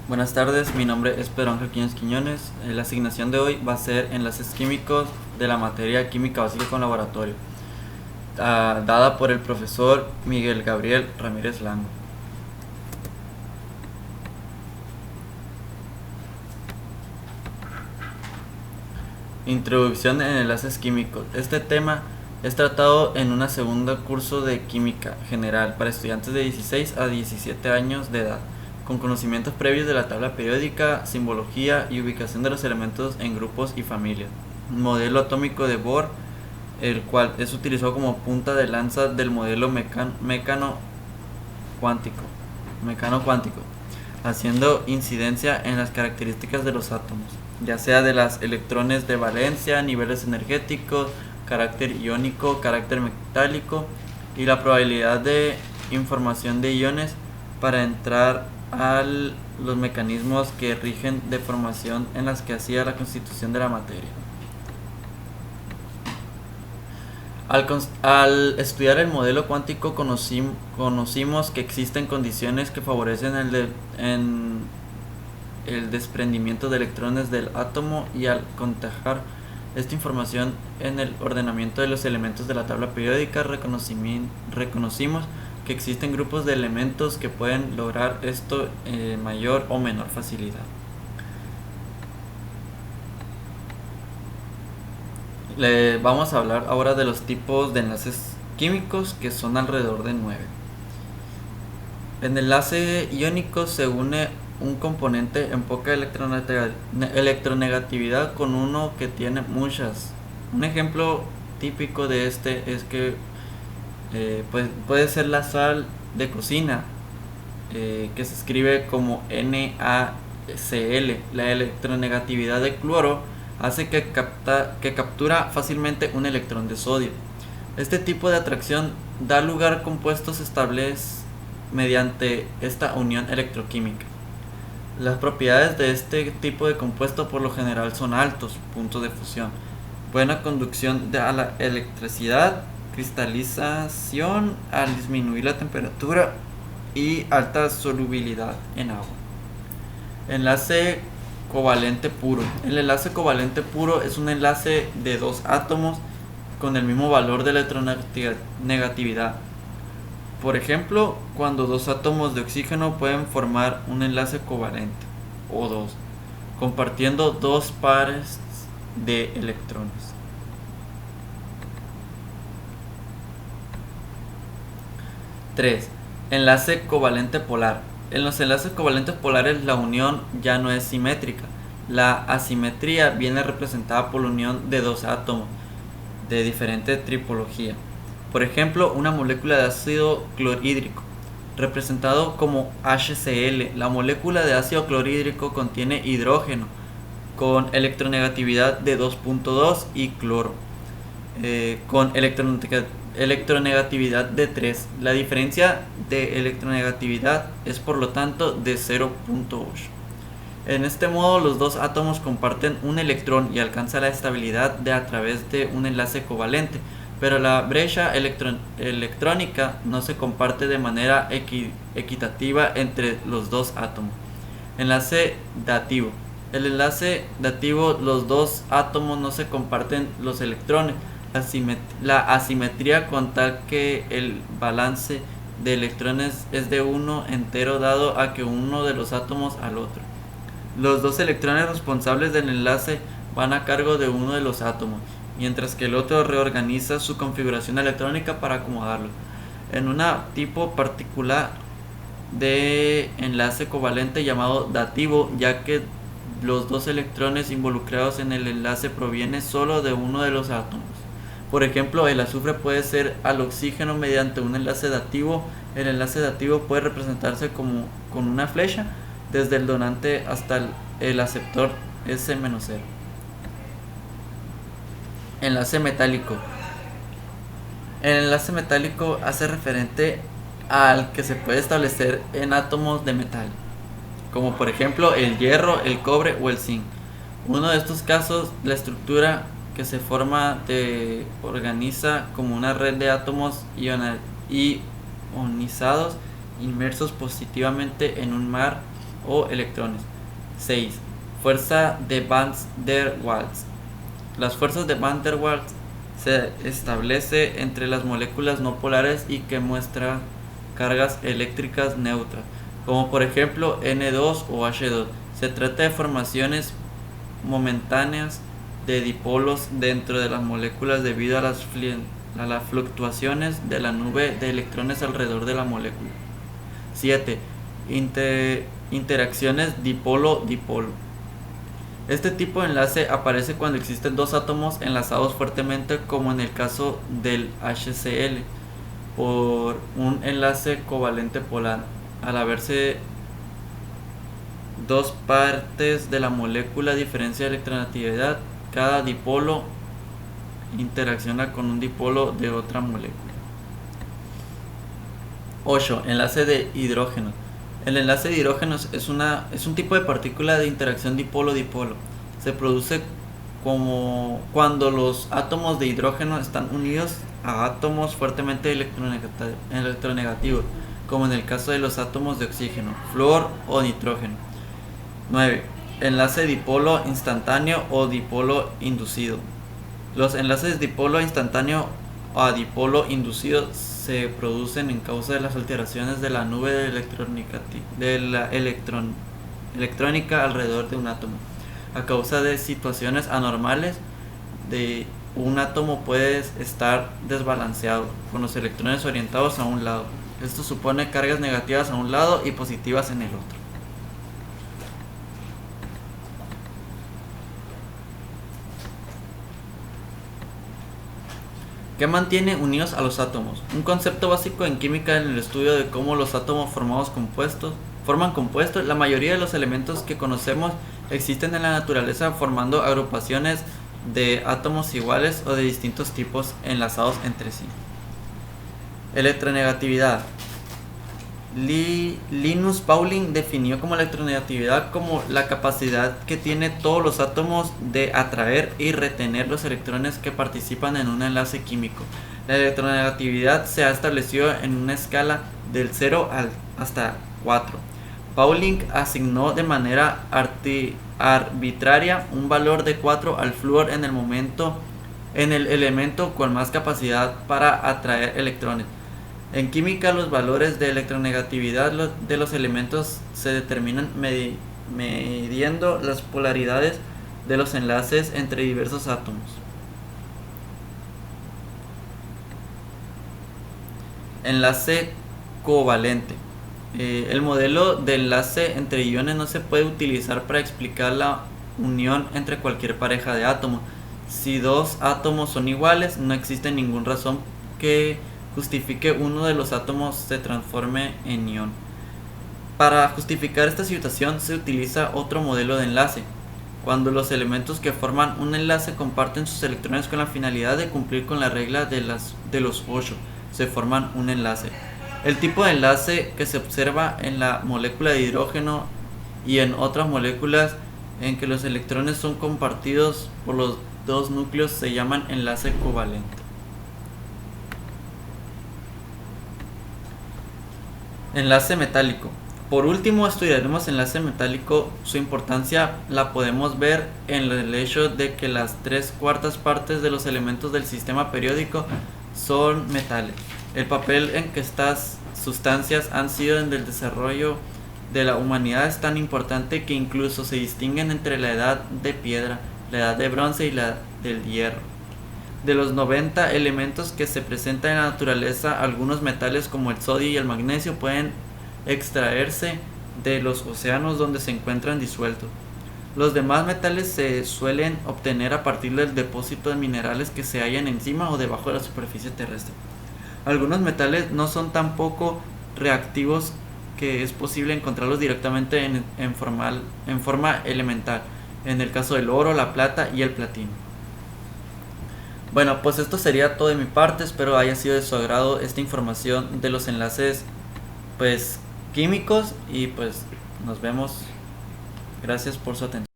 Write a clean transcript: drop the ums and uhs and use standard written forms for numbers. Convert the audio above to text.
Buenas tardes, mi nombre es Pedro Ángel Quiñones Quiñones. La asignación de hoy va a ser enlaces químicos de la materia química básica con laboratorio, dada por el profesor Miguel Gabriel Ramírez Lango. Introducción en enlaces químicos. Este tema es tratado en un segundo curso de química general para estudiantes de 16 a 17 años de edad, con conocimientos previos de la tabla periódica, simbología y ubicación de los elementos en grupos y familias. Modelo atómico de Bohr, el cual es utilizado como punta de lanza del modelo mecano cuántico, haciendo incidencia en las características de los átomos, ya sea de los electrones de valencia, niveles energéticos, carácter iónico, carácter metálico y la probabilidad de información de iones para entrar a los mecanismos que rigen de formación en las que hacía la constitución de la materia. Al estudiar el modelo cuántico conocimos que existen condiciones que favorecen el desprendimiento de electrones del átomo, y al contagiar esta información en el ordenamiento de los elementos de la tabla periódica reconocimos que existen grupos de elementos que pueden lograr esto en mayor o menor facilidad. Vamos a hablar ahora de los tipos de enlaces químicos, que son alrededor de 9. En enlace iónico se une un componente en poca electronegatividad con uno que tiene muchas. Un ejemplo típico de este es que pues puede ser la sal de cocina, que se escribe como NaCl. La electronegatividad de cloro hace que captura fácilmente un electrón de sodio. Este tipo de atracción da lugar a compuestos estables mediante esta unión electroquímica. Las propiedades de este tipo de compuesto por lo general son altos puntos de fusión, buena conducción a la electricidad, cristalización al disminuir la temperatura y alta solubilidad en agua. Enlace covalente puro. El enlace covalente puro es un enlace de dos átomos con el mismo valor de electronegatividad. Por ejemplo, cuando dos átomos de oxígeno pueden formar un enlace covalente, O2, compartiendo dos pares de electrones. Enlace covalente polar. En los enlaces covalentes polares la unión ya no es simétrica. La asimetría viene representada por la unión de dos átomos de diferente tripología. Por ejemplo, una molécula de ácido clorhídrico, representado como HCl. La molécula de ácido clorhídrico contiene hidrógeno con electronegatividad de 2.2 y cloro con electronegatividad de 3. La diferencia de electronegatividad es por lo tanto de 0.8. En este modo los dos átomos comparten un electrón y alcanzan la estabilidad a través de un enlace covalente, pero la brecha electrónica no se comparte de manera equitativa entre los dos átomos. Enlace dativo. El enlace dativo, los dos átomos no se comparten los electrones. La asimetría con tal que el balance de electrones es de uno entero dado a que uno de los átomos al otro. Los dos electrones responsables del enlace van a cargo de uno de los átomos, mientras que el otro reorganiza su configuración electrónica para acomodarlo. En un tipo particular de enlace covalente llamado dativo, ya que los dos electrones involucrados en el enlace provienen solo de uno de los átomos. Por ejemplo, el azufre puede ser al oxígeno mediante un enlace dativo. El enlace dativo puede representarse con una flecha desde el donante hasta el aceptor S-0. Enlace metálico. El enlace metálico hace referente al que se puede establecer en átomos de metal, como por ejemplo el hierro, el cobre o el zinc. Uno de estos casos, la estructura que se forma se organiza como una red de átomos ionizados inmersos positivamente en un mar o electrones. 6. Fuerza de Van der Waals. Las fuerzas de Van der Waals se establece entre las moléculas no polares y que muestra cargas eléctricas neutras, como por ejemplo N2 o H2. Se trata de formaciones momentáneas de dipolos dentro de las moléculas debido a las fluctuaciones de la nube de electrones alrededor de la molécula. 7. Interacciones dipolo-dipolo. Este tipo de enlace aparece cuando existen dos átomos enlazados fuertemente, como en el caso del HCl, por un enlace covalente polar. Al haberse dos partes de la molécula a diferencia de electronegatividad, cada dipolo interacciona con un dipolo de otra molécula. 8. Enlace de hidrógeno. El enlace de hidrógenos es un tipo de partícula de interacción dipolo-dipolo. Se produce como cuando los átomos de hidrógeno están unidos a átomos fuertemente electronegativos, como en el caso de los átomos de oxígeno, flúor o nitrógeno. 9. Enlace dipolo instantáneo o dipolo inducido. Los enlaces dipolo instantáneo o dipolo inducido se producen en causa de las alteraciones de la nube de la electrónica alrededor de un átomo. A causa de situaciones anormales, un átomo puede estar desbalanceado, con los electrones orientados a un lado. Esto supone cargas negativas a un lado y positivas en el otro. ¿Qué mantiene unidos a los átomos? Un concepto básico en química en el estudio de cómo los átomos forman compuestos. La mayoría de los elementos que conocemos existen en la naturaleza formando agrupaciones de átomos iguales o de distintos tipos enlazados entre sí. Electronegatividad. Linus Pauling definió como electronegatividad como la capacidad que tienen todos los átomos de atraer y retener los electrones que participan en un enlace químico. La electronegatividad se ha establecido en una escala del 0 hasta 4. Pauling asignó de manera arbitraria un valor de 4 al flúor en el elemento con más capacidad para atraer electrones. En química, los valores de electronegatividad de los elementos se determinan midiendo las polaridades de los enlaces entre diversos átomos. Enlace covalente. El modelo de enlace entre iones no se puede utilizar para explicar la unión entre cualquier pareja de átomos. Si dos átomos son iguales, no existe ninguna razón que justifique uno de los átomos se transforme en ion. Para justificar esta situación se utiliza otro modelo de enlace, cuando los elementos que forman un enlace comparten sus electrones con la finalidad de cumplir con la regla de los 8, se forman un enlace. El tipo de enlace que se observa en la molécula de hidrógeno y en otras moléculas en que los electrones son compartidos por los dos núcleos se llaman enlace covalente. Enlace metálico. Por último, estudiaremos enlace metálico. Su importancia la podemos ver en el hecho de que las 3/4 partes de los elementos del sistema periódico son metales. El papel en que estas sustancias han sido en el desarrollo de la humanidad es tan importante que incluso se distinguen entre la edad de piedra, la edad de bronce y la del hierro. De los 90 elementos que se presentan en la naturaleza, algunos metales como el sodio y el magnesio pueden extraerse de los océanos donde se encuentran disueltos. Los demás metales se suelen obtener a partir del depósito de minerales que se hallan encima o debajo de la superficie terrestre. Algunos metales no son tan poco reactivos que es posible encontrarlos directamente en forma elemental, en el caso del oro, la plata y el platino. Bueno, pues esto sería todo de mi parte. Espero haya sido de su agrado esta información de los enlaces químicos y pues nos vemos. Gracias por su atención.